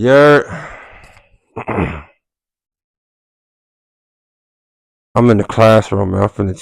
You're I'm in the classroom, man. I'm finna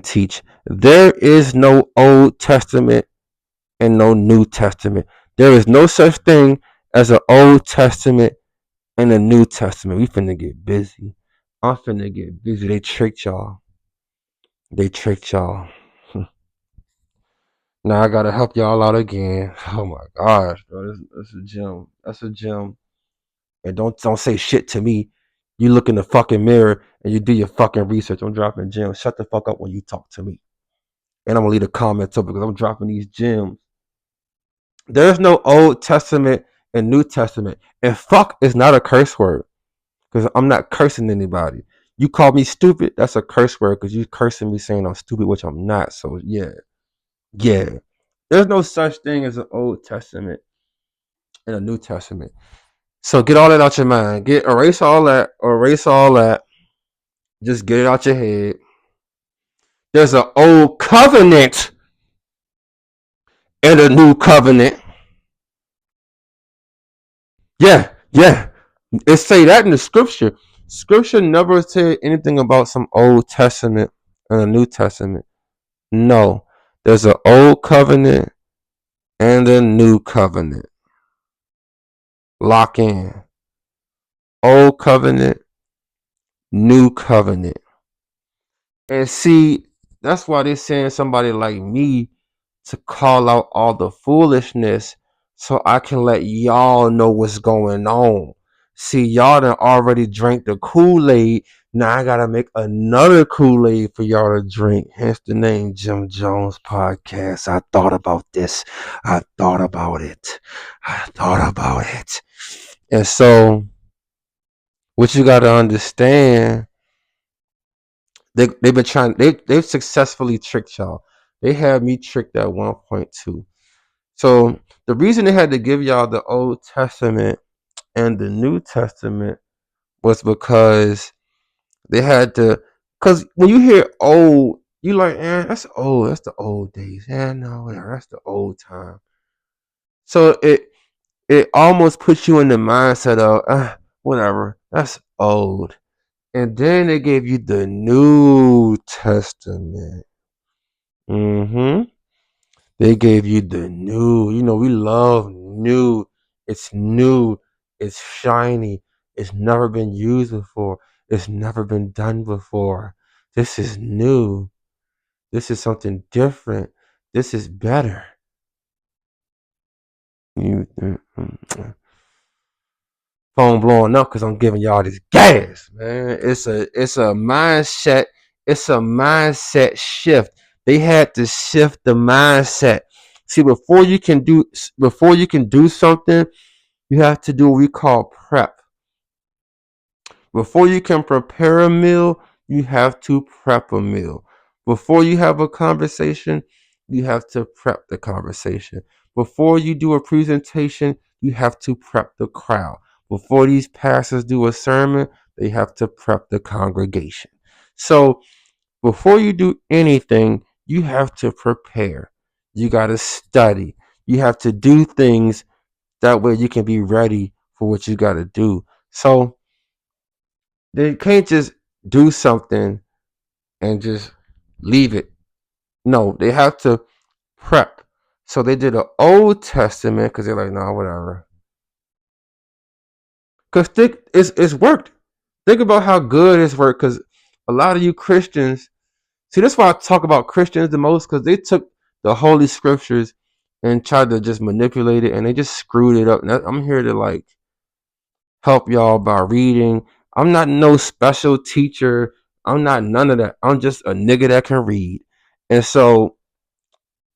teach. There is no Old Testament and no New Testament. There is no such thing as an Old Testament and a New Testament. We finna get busy. I'm finna get busy. They tricked y'all. They tricked y'all. Now I gotta help y'all out again. Oh my gosh, bro. That's a gym. That's a gym. And don't say shit to me. You look in the fucking mirror and you do your fucking research. I'm dropping gems. Shut the fuck up when you talk to me. And I'm gonna leave the comments up because I'm dropping these gems. There's no Old Testament and New Testament. And fuck is not a curse word. Because I'm not cursing anybody. You call me stupid, that's a curse word because you cursing me saying I'm stupid, which I'm not. So yeah. Yeah. There's no such thing as an Old Testament and a New Testament. So get all that out your mind. Erase all that. Erase all that. Just get it out your head. There's an old covenant and a new covenant. Yeah, yeah. It say that in the scripture. Scripture never said anything about some Old Testament and a New Testament. No. There's an old covenant and a new covenant. Lock in. Old covenant, new covenant. And see, that's why they're saying somebody like me to call out all the foolishness so I can let y'all know what's going on. See, y'all done already drank the Kool-Aid. Now I gotta make another Kool-Aid for y'all to drink. Hence the name Jim Jones Podcast. I thought about this. I thought about it. I thought about it. And so what you gotta understand, they've successfully tricked y'all. They had me tricked at 1.2. So the reason they had to give y'all the Old Testament and the New Testament was because they had to. Because when you hear old, you like, that's old. That's the old days. No, whatever. That's the old time. So it almost puts you in the mindset of whatever. That's old. And then they gave you the New Testament. Mm-hmm. They gave you the new. You know, we love new. It's new. It's shiny. It's never been used before. It's never been done before. This is new. This is something different. This is better. You, phone blowing up because I'm giving y'all this gas, man. It's a mindset. It's a mindset shift. They had to shift the mindset. See, before you can do something, you have to do what we call prep. Before you can prepare a meal, you have to prep a meal. Before you have a conversation, you have to prep the conversation. Before you do a presentation, you have to prep the crowd. Before these pastors do a sermon, they have to prep the congregation. So before you do anything, you have to prepare. You got to study. You have to do things that way you can be ready for what you got to do. So they can't just do something and just leave it. No, they have to prep. So they did an Old Testament because they're like, nah, whatever. Because it's worked. Think about how good it's worked. Because a lot of you Christians, see, that's why I talk about Christians the most. Because they took the Holy Scriptures and tried to just manipulate it, and they just screwed it up. And I'm here to like help y'all by reading. I'm not no special teacher. I'm not none of that. I'm just a nigga that can read. And so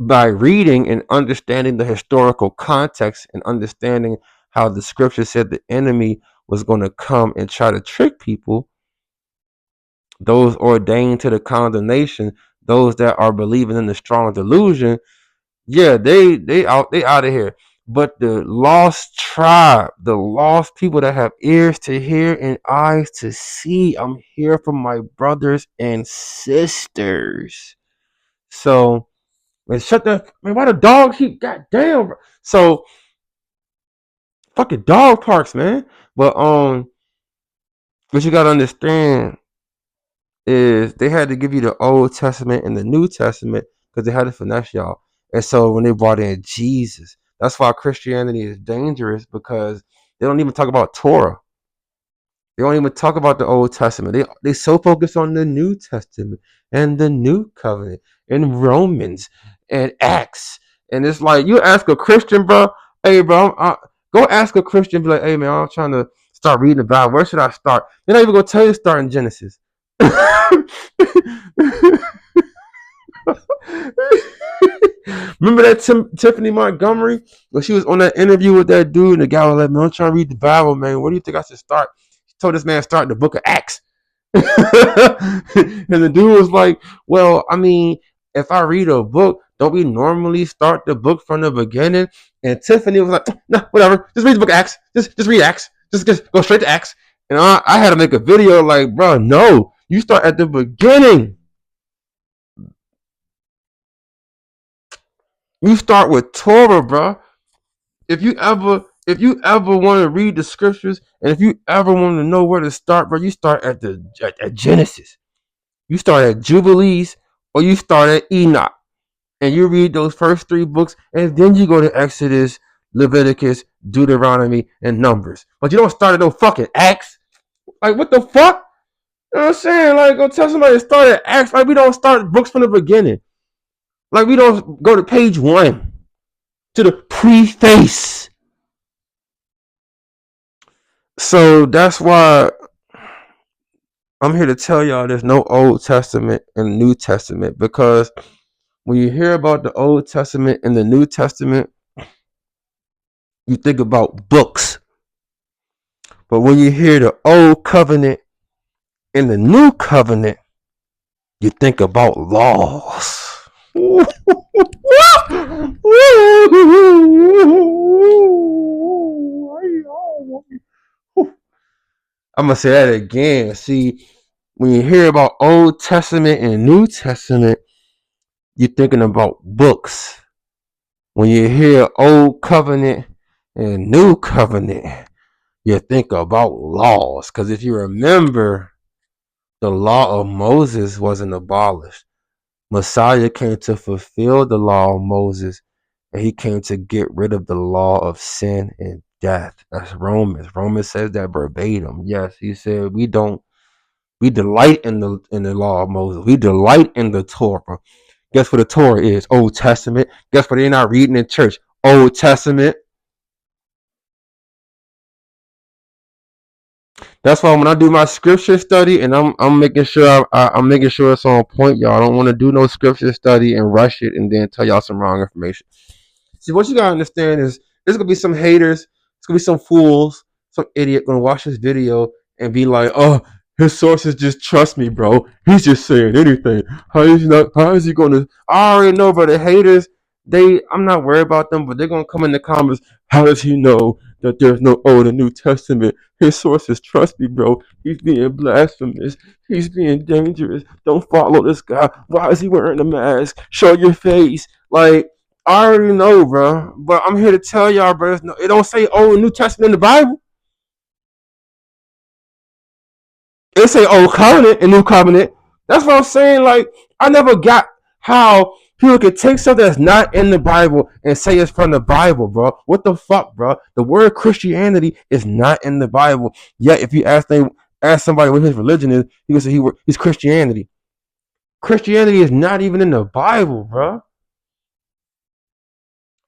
by reading and understanding the historical context and understanding how the scripture said the enemy was going to come and try to trick people, those ordained to the condemnation, those that are believing in the strong delusion, yeah, they out of here. But the lost tribe, the lost people that have ears to hear and eyes to see, I'm here for my brothers and sisters. So, man, shut the man. Why the dog keep? Goddamn. Bro. So fucking dog parks, man. But what you gotta understand is they had to give you the Old Testament and the New Testament because they had to finesse y'all. And so when they brought in Jesus, that's why Christianity is dangerous because they don't even talk about Torah. They don't even talk about the Old Testament. They so focused on the New Testament and the New Covenant and Romans and Acts. And it's like you ask a Christian, bro, hey, bro, go ask a Christian, be like, hey, man, I'm trying to start reading the Bible. Where should I start? They're not even gonna tell you to start in Genesis. Remember that Tiffany Montgomery when she was on that interview with that dude, and the guy was like, "Man, I'm trying to read the Bible, man. Where do you think I should start?" She told this man to start the Book of Acts, and the dude was like, "Well, I mean, if I read a book, don't we normally start the book from the beginning?" And Tiffany was like, "No, whatever. Just read the Book of Acts. Just read Acts. Just go straight to Acts." And I had to make a video like, "Bro, no, you start at the beginning." You start with Torah, bro. If you ever want to read the scriptures, and if you ever want to know where to start, bro, you start at Genesis. You start at Jubilees, or you start at Enoch, and you read those first three books, and then you go to Exodus, Leviticus, Deuteronomy, and Numbers. But you don't start at no fucking Acts. Like what the fuck? You know what I'm saying? Like go tell somebody to start at Acts. Like we don't start books from the beginning. Like we don't go to page 1 to the preface. So that's why I'm here to tell y'all there's no Old Testament and New Testament, because when you hear about the Old Testament and the New Testament, you think about books. But when you hear the Old Covenant and the New Covenant, you think about laws. I'm going to say that again. See, when you hear about Old Testament and New Testament, you're thinking about books. When you hear Old Covenant and New Covenant, you think about laws. Because if you remember, the law of Moses wasn't abolished. Messiah came to fulfill the law of Moses, and he came to get rid of the law of sin and death. That's Romans. Romans says that verbatim. Yes, he said we delight in the law of Moses. We delight in the Torah. Guess what the Torah is? Old Testament. Guess what they're not reading in church? Old Testament. That's why when I do my scripture study, and I'm making sure I'm making sure it's on point, y'all. I don't want to do no scripture study and rush it and then tell y'all some wrong information. See, what you gotta understand is there's gonna be some haters, there's gonna be some fools, some idiot gonna watch this video and be like, "Oh, his sources just trust me, bro. He's just saying anything. How is he gonna?" I already know, but the haters, I'm not worried about them, but they're gonna come in the comments. How does he know that there's no Old and New Testament? His sources trust me, bro. He's being blasphemous. He's being dangerous. Don't follow this guy. Why is he wearing a mask? Show your face. Like, I already know, bro. But I'm here to tell y'all, bro. It don't say Old and New Testament in the Bible. It say Old Covenant and New Covenant. That's what I'm saying. Like, I never got how people could take something that's not in the Bible and say it's from the Bible, bro. What the fuck, bro? The word Christianity is not in the Bible. Yet, if you ask somebody what his religion is, he will say he's Christianity. Christianity is not even in the Bible, bro.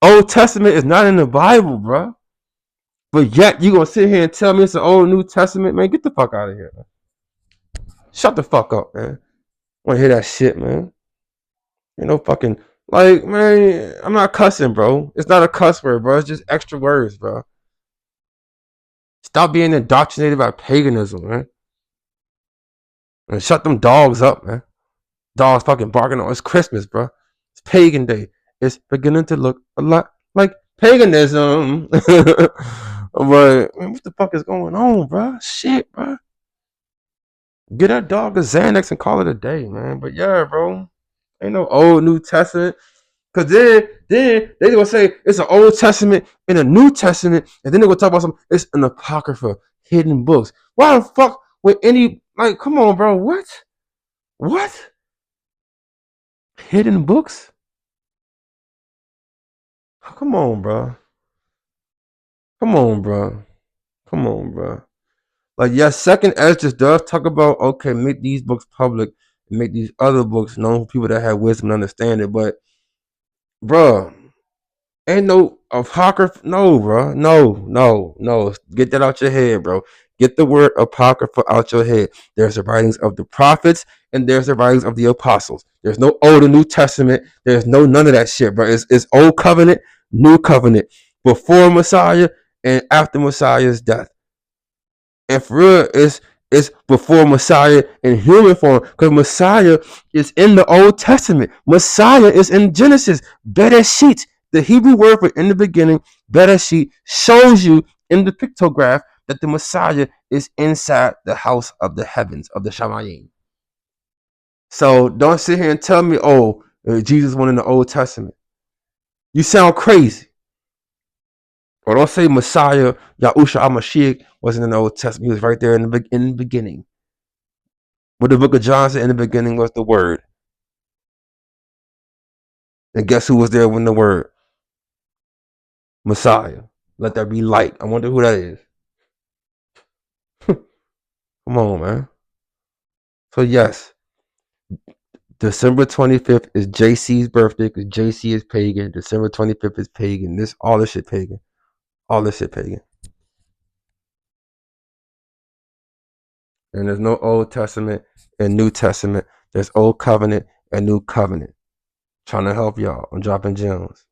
Old Testament is not in the Bible, bro. But yet you gonna sit here and tell me it's an Old New Testament, man? Get the fuck out of here, man. Shut the fuck up, man. I wanna hear that shit, man. You know, fucking like, man. I'm not cussing, bro. It's not a cuss word, bro. It's just extra words, bro. Stop being indoctrinated by paganism, man. And shut them dogs up, man. Dogs fucking barking on. It's Christmas, bro. It's pagan day. It's beginning to look a lot like paganism. But man, what the fuck is going on, bro? Shit, bro. Get that dog a Xanax and call it a day, man. But yeah, bro. Ain't no Old New Testament. Cause then they gonna say it's an Old Testament and a New Testament, and then they gonna talk about some it's an apocrypha, hidden books. Why the fuck would any like? Come on, bro. What? What? Hidden books? Come on, bro. Come on, bro. Come on, bro. Like, yes, Second Esdras does talk about okay, make these books public and make these other books known for people that have wisdom and understand it. But, bro, ain't no apocrypha. No, bro. No, no, no. Get that out your head, bro. Get the word apocrypha out your head. There's the writings of the prophets and there's the writings of the apostles. There's no Old or New Testament. There's no none of that shit, bro. It's Old Covenant, New Covenant, before Messiah and after Messiah's death. And for real, it's before Messiah in human form, because Messiah is in the Old Testament. Messiah is in Genesis. Bereshit, the Hebrew word for in the beginning, Bereshit, shows you in the pictograph that the Messiah is inside the house of the heavens, of the Shamayim. So don't sit here and tell me, oh, Jesus went in the Old Testament. You sound crazy. Or don't say Messiah, Yahusha HaMashiach wasn't in the Old Testament. He was right there in the beginning. What the book of John said in the beginning was the Word. And guess who was there when the Word? Messiah. Let there be light. I wonder who that is. Come on, man. So yes, December 25th is JC's birthday because JC is pagan. December 25th is pagan. All this shit pagan. All this shit pagan. And there's no Old Testament and New Testament. There's Old Covenant and New Covenant. Trying to help y'all. I'm dropping gems.